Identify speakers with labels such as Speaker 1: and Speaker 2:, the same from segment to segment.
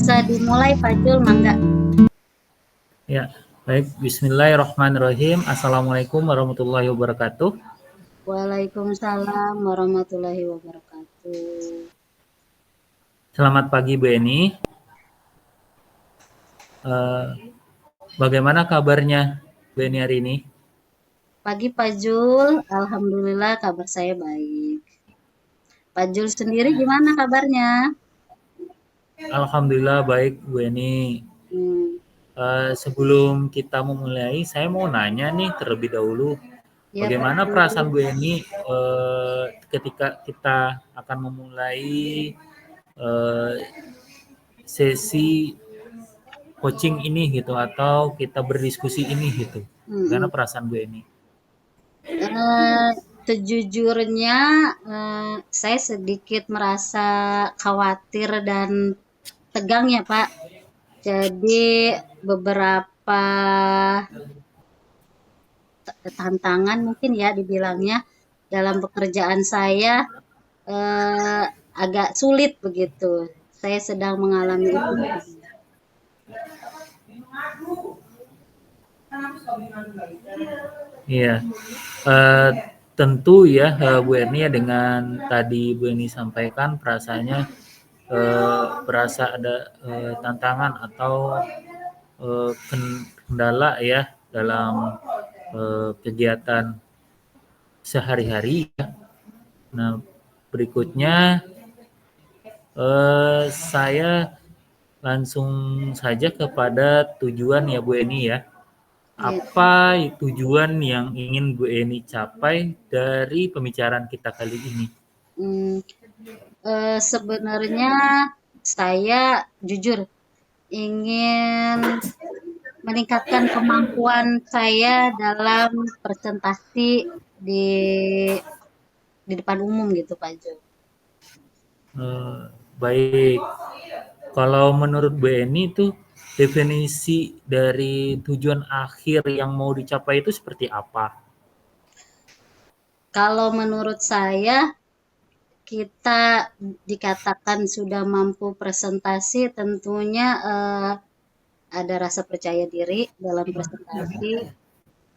Speaker 1: Bisa dimulai Pak Jul, mangga.
Speaker 2: Ya, baik. Bismillahirrahmanirrahim. Assalamualaikum warahmatullahi wabarakatuh.
Speaker 1: Waalaikumsalam warahmatullahi wabarakatuh.
Speaker 2: Selamat pagi Bu Eni. Eh, Bagaimana kabarnya Bu Eni hari ini?
Speaker 1: Pagi Pak Jul, alhamdulillah kabar saya baik. Pak Jul sendiri gimana kabarnya?
Speaker 2: Alhamdulillah baik Bu Eni.
Speaker 1: Hmm,
Speaker 2: Sebelum kita memulai, saya mau nanya nih terlebih dahulu,
Speaker 1: ya Pak
Speaker 2: bagaimana
Speaker 1: Jul.
Speaker 2: perasaan Bu Eni ketika kita akan memulai eh, sesi coaching ini gitu atau kita berdiskusi ini gitu.
Speaker 1: Hmm,
Speaker 2: Bagaimana perasaan Bu Eni?
Speaker 1: Sejujurnya saya sedikit merasa khawatir dan tegang ya Pak. Jadi beberapa tantangan mungkin ya dibilangnya dalam pekerjaan saya eh, agak sulit begitu. Saya sedang mengalami itu.
Speaker 2: Iya, eh, tentu ya Bu Eni ya dengan tadi Bu Eni sampaikan perasaannya berasa ada tantangan atau kendala ya dalam kegiatan sehari-hari. Nah, berikutnya saya langsung saja kepada tujuan ya Bu Eni ya.
Speaker 1: Ya,
Speaker 2: Apa tujuan yang ingin Bu Eni capai dari pembicaraan kita kali ini?
Speaker 1: hmm, sebenarnya saya jujur ingin meningkatkan kemampuan saya dalam presentasi di di depan umum gitu Pak Jo.
Speaker 2: Eh, Baik, kalau menurut Bu Eni itu definisi dari tujuan akhir yang mau dicapai itu seperti apa?
Speaker 1: Kalau menurut saya kita dikatakan sudah mampu presentasi tentunya ada rasa percaya diri dalam presentasi,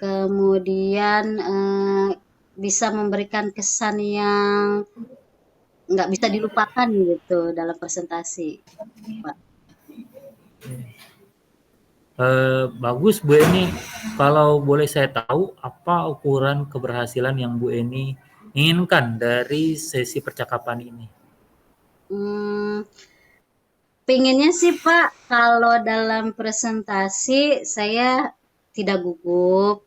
Speaker 1: kemudian bisa memberikan kesan yang nggak bisa dilupakan gitu dalam presentasi, Pak.
Speaker 2: Bagus Bu Eni. Kalau boleh saya tahu, apa ukuran keberhasilan yang Bu Eni inginkan dari sesi percakapan ini?
Speaker 1: Hmm, Pinginnya sih Pak, kalau dalam presentasi saya tidak gugup,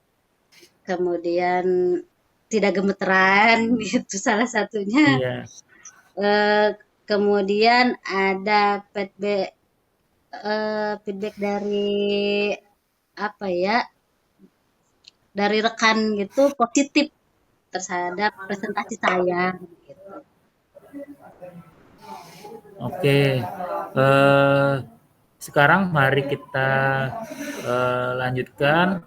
Speaker 1: kemudian tidak gemeteran, gitu salah satunya.
Speaker 2: Iya,
Speaker 1: Eh, Kemudian ada feedback dari apa ya, dari rekan gitu positif terhadap presentasi saya gitu.
Speaker 2: oke. Eh, Sekarang mari kita lanjutkan.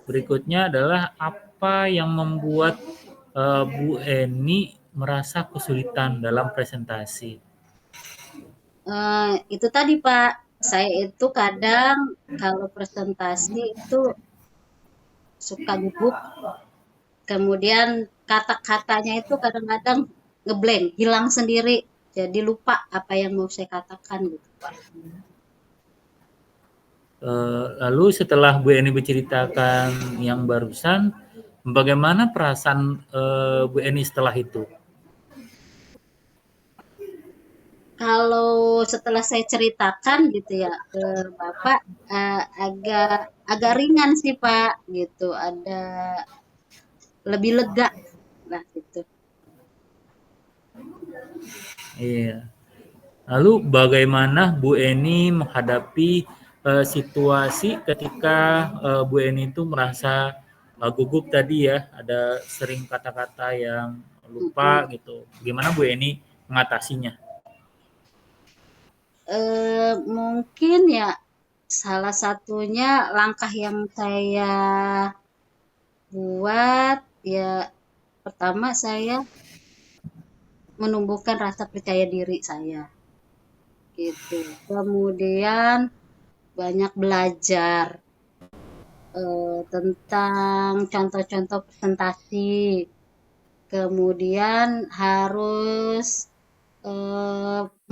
Speaker 2: Berikutnya adalah apa yang membuat Bu Eni merasa kesulitan dalam presentasi?
Speaker 1: Itu tadi Pak, saya itu kadang kalau presentasi itu suka gugup, kemudian kata-katanya itu kadang-kadang ngeblank, hilang sendiri. Jadi lupa apa yang mau saya katakan gitu Pak.
Speaker 2: Lalu setelah Bu Eni menceritakan yang barusan, bagaimana perasaan Bu Eni setelah itu?
Speaker 1: Kalau setelah saya ceritakan gitu ya ke Bapak, agak agak ringan sih Pak gitu, ada lebih lega lah gitu.
Speaker 2: Iya. Lalu bagaimana Bu Eni menghadapi situasi ketika Bu Eni itu merasa gugup tadi ya, ada sering kata-kata yang lupa
Speaker 1: Mhm.
Speaker 2: gitu. Gimana Bu Eni mengatasinya?
Speaker 1: Mungkin ya salah satunya langkah yang saya buat ya pertama saya menumbuhkan rasa percaya diri saya gitu. Kemudian banyak belajar tentang contoh-contoh presentasi. Kemudian harus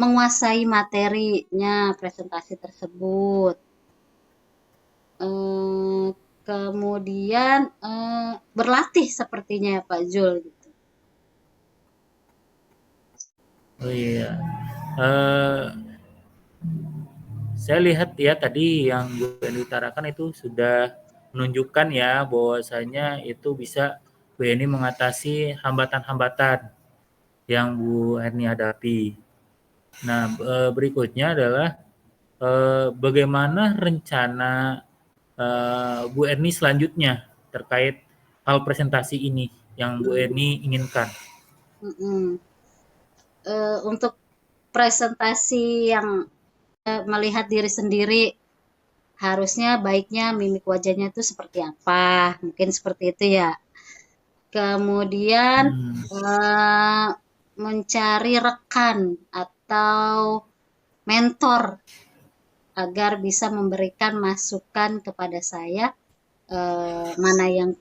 Speaker 1: menguasai materinya presentasi tersebut. Eh, Kemudian berlatih sepertinya ya Pak Jul gitu.
Speaker 2: Oh iya. Eh, saya lihat ya tadi yang Bu Eni utarakan itu sudah menunjukkan ya bahwasanya itu bisa Bu Eni mengatasi hambatan-hambatan yang Bu Eni hadapi. Nah, berikutnya adalah bagaimana rencana Bu Eni selanjutnya terkait hal presentasi ini yang Bu
Speaker 1: Hmm,
Speaker 2: Eni inginkan.
Speaker 1: mm-mm. Untuk presentasi yang melihat diri sendiri, harusnya baiknya mimik wajahnya itu seperti apa, mungkin seperti itu ya. Kemudian
Speaker 2: Hmm,
Speaker 1: eh, mencari rekan atau mentor agar bisa memberikan masukan kepada saya mana yang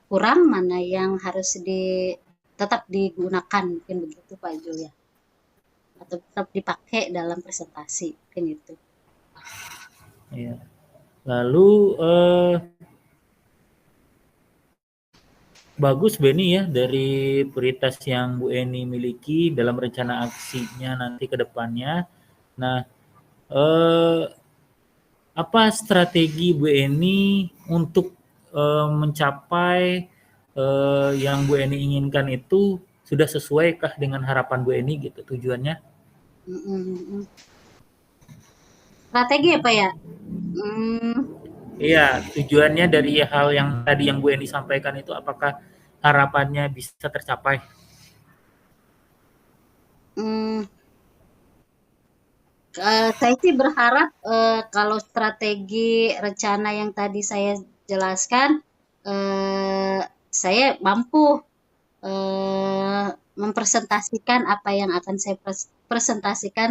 Speaker 1: kurang, mana yang harus tetap digunakan, mungkin begitu Pak Julia, atau tetap dipakai dalam presentasi, mungkin itu.
Speaker 2: ya. Lalu bagus Beni ya dari prioritas yang Bu Eni miliki dalam rencana aksinya nanti ke depannya. Nah, eh, apa strategi Bu Eni untuk mencapai yang Bu Eni inginkan itu sudah sesuaikah dengan harapan Bu Eni gitu tujuannya?
Speaker 1: Mm, mm, mm. Strategi apa ya? Hmm,
Speaker 2: Iya, tujuannya dari hal yang tadi yang Bu Eni sampaikan itu apakah harapannya bisa tercapai?
Speaker 1: hmm, saya sih berharap kalau strategi rencana yang tadi saya jelaskan, eh, saya mampu mempresentasikan apa yang akan saya presentasikan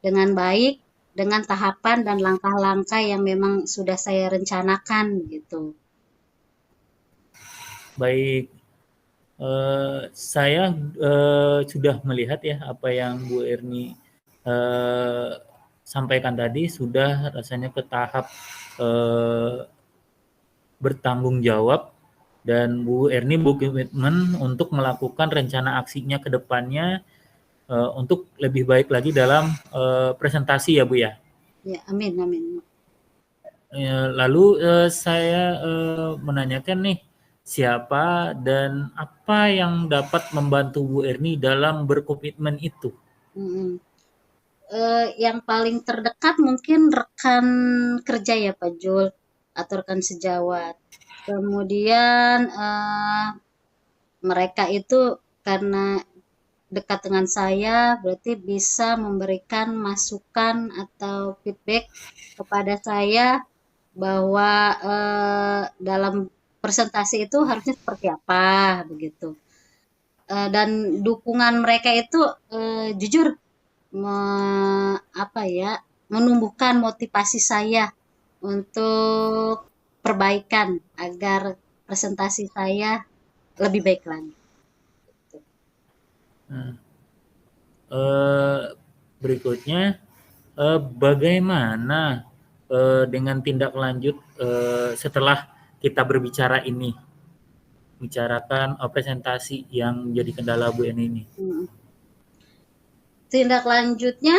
Speaker 1: dengan baik, dengan tahapan dan langkah-langkah yang memang sudah saya rencanakan gitu.
Speaker 2: Baik, saya sudah melihat ya apa yang Bu Erni eh, sampaikan tadi sudah rasanya ke tahap eh, bertanggung jawab dan Bu Erni berkomitmen untuk melakukan rencana aksinya ke depannya untuk lebih baik lagi dalam presentasi ya Bu ya.
Speaker 1: Ya, amin, amin.
Speaker 2: Lalu saya menanyakan nih, siapa dan apa yang dapat membantu Bu Erni dalam berkomitmen itu?
Speaker 1: Mm-mm. Yang paling terdekat mungkin rekan kerja ya Pak Jul atau rekan sejawat. Kemudian mereka itu karena dekat dengan saya berarti bisa memberikan masukan atau feedback kepada saya bahwa dalam presentasi itu harusnya seperti apa begitu. Dan dukungan mereka itu jujur apa ya, menumbuhkan motivasi saya untuk perbaikan agar presentasi saya lebih baik lagi.
Speaker 2: Nah, eh, berikutnya, bagaimana dengan tindak lanjut setelah kita berbicara ini, bicarakan presentasi yang menjadi kendala Bu Eni ini?
Speaker 1: Hmm. Tindak lanjutnya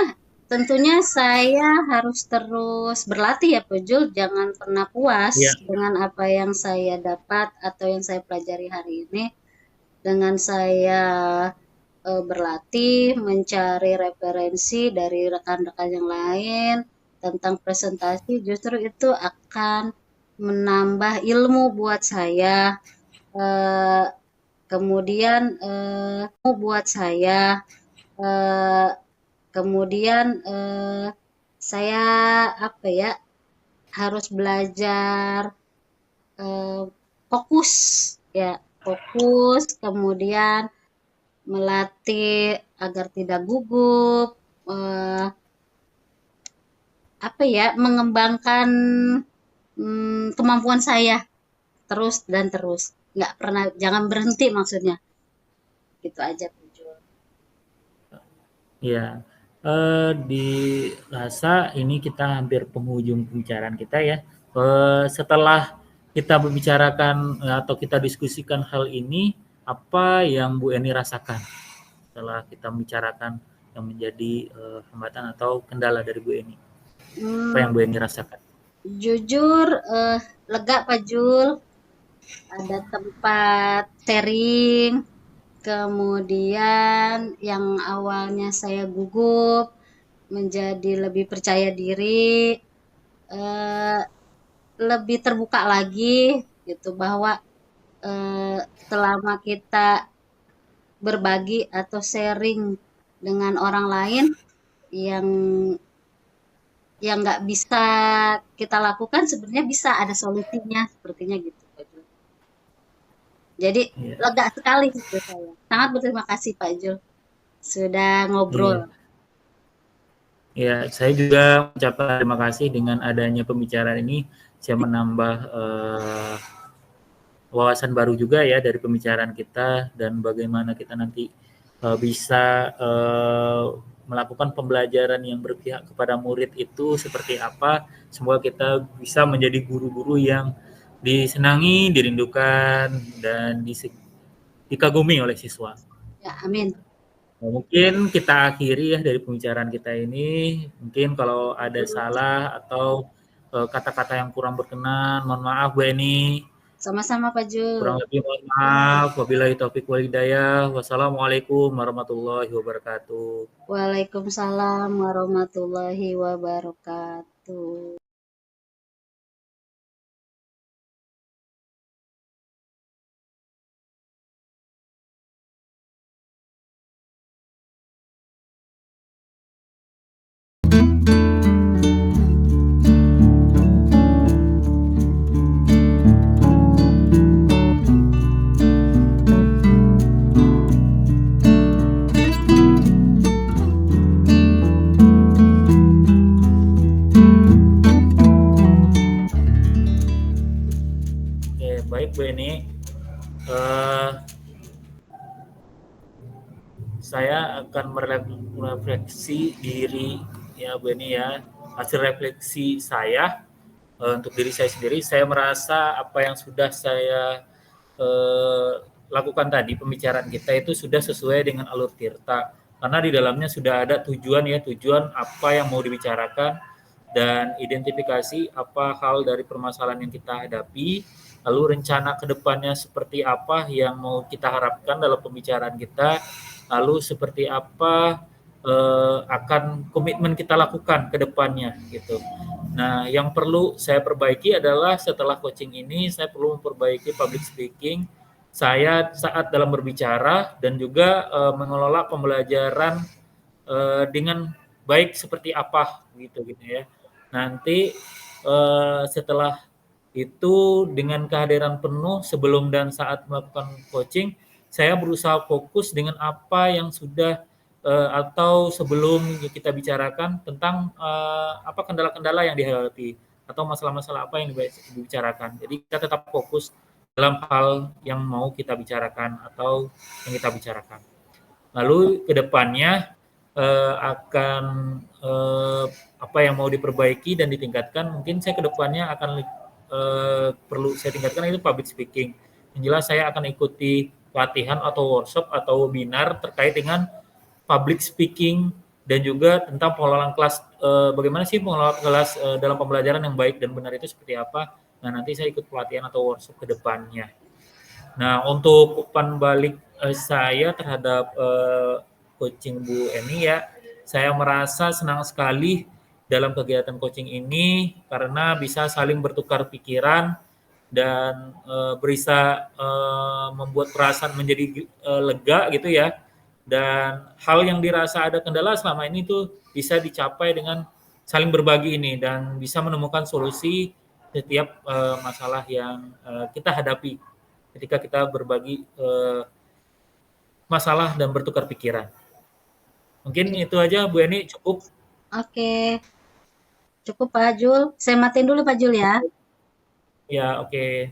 Speaker 1: tentunya saya harus terus berlatih ya Pak Jul, jangan pernah puas
Speaker 2: Ya,
Speaker 1: dengan apa yang saya dapat atau yang saya pelajari hari ini. Dengan saya berlatih, mencari referensi dari rekan-rekan yang lain tentang presentasi, justru itu akan menambah ilmu buat saya. Eh, Kemudian buat saya eh, kemudian saya apa ya, harus belajar eh, fokus ya, fokus, kemudian melatih agar tidak gugup, eh, apa ya, mengembangkan kemampuan saya terus dan terus. Nggak pernah, jangan berhenti maksudnya. Gitu aja, Pak Jul.
Speaker 2: Iya, dirasa ini kita hampir penghujung pembicaraan kita ya. Setelah kita membicarakan atau kita diskusikan hal ini, apa yang Bu Eni rasakan setelah kita membicarakan yang menjadi hambatan atau kendala dari Bu Eni? Apa yang
Speaker 1: Hmm,
Speaker 2: Bu Eni rasakan?
Speaker 1: jujur, lega Pak Jul. Ada tempat sharing, kemudian yang awalnya saya gugup menjadi lebih percaya diri, eh, lebih terbuka lagi gitu bahwa selama kita berbagi atau sharing dengan orang lain yang nggak bisa kita lakukan sebenarnya bisa ada solusinya sepertinya gitu. Jadi
Speaker 2: Iya,
Speaker 1: lega sekali gitu saya. Sangat berterima kasih Pak Jul sudah ngobrol.
Speaker 2: iya. Ya, saya juga mengucapkan terima kasih dengan adanya pembicaraan ini. Saya menambah wawasan baru juga ya dari pembicaraan kita dan bagaimana kita nanti bisa melakukan pembelajaran yang berpihak kepada murid itu seperti apa. Semoga kita bisa menjadi guru-guru yang disenangi, dirindukan, dan dikagumi oleh siswa.
Speaker 1: Ya, amin.
Speaker 2: Mungkin kita akhiri ya dari pembicaraan kita ini. Mungkin kalau ada salah atau kata-kata yang kurang berkenan, mohon maaf Bu Eni.
Speaker 1: Sama-sama Pak
Speaker 2: Kurang
Speaker 1: Jul.
Speaker 2: lebih mohon maaf. Wabillahi taufiq wal hidayah. Wassalamualaikum warahmatullahi wabarakatuh.
Speaker 1: Waalaikumsalam warahmatullahi wabarakatuh.
Speaker 2: Oke, baik Bu Eni. Eh, saya akan merefleksi diri ya Bu Eni ya. Hasil refleksi saya untuk diri saya sendiri, saya merasa apa yang sudah saya eh, lakukan tadi pembicaraan kita itu sudah sesuai dengan alur tirta karena di dalamnya sudah ada tujuan ya, tujuan apa yang mau dibicarakan dan identifikasi apa hal dari permasalahan yang kita hadapi, lalu rencana ke depannya seperti apa yang mau kita harapkan dalam pembicaraan kita, lalu seperti apa akan komitmen kita lakukan ke depannya gitu. Nah, yang perlu saya perbaiki adalah setelah coaching ini saya perlu memperbaiki public speaking saya saat dalam berbicara dan juga mengelola pembelajaran dengan baik seperti apa gitu ya. Nanti setelah itu dengan kehadiran penuh sebelum dan saat melakukan coaching, saya berusaha fokus dengan apa yang sudah atau sebelum kita bicarakan tentang apa kendala-kendala yang dihadapi atau masalah-masalah apa yang dibicarakan. Jadi kita tetap fokus dalam hal yang mau kita bicarakan atau yang kita bicarakan. Lalu ke depannya akan apa yang mau diperbaiki dan ditingkatkan, mungkin saya ke depannya akan perlu saya tingkatkan itu public speaking. Yang jelas saya akan ikuti pelatihan atau workshop atau webinar terkait dengan public speaking dan juga tentang pengelolaan kelas, bagaimana sih pengelolaan kelas dalam pembelajaran yang baik dan benar itu seperti apa. Nah, nanti saya ikut pelatihan atau workshop ke depannya. Nah, untuk umpan balik saya terhadap coaching Bu Eni ya, saya merasa senang sekali dalam kegiatan coaching ini karena bisa saling bertukar pikiran dan bisa membuat perasaan menjadi lega gitu ya. Dan hal yang dirasa ada kendala selama ini tuh bisa dicapai dengan saling berbagi ini dan bisa menemukan solusi setiap masalah yang kita hadapi ketika kita berbagi masalah dan bertukar pikiran. Mungkin itu aja Bu Eni cukup.
Speaker 1: Oke, Cukup Pak Jul. Saya matiin dulu Pak Jul ya.
Speaker 2: Ya, oke.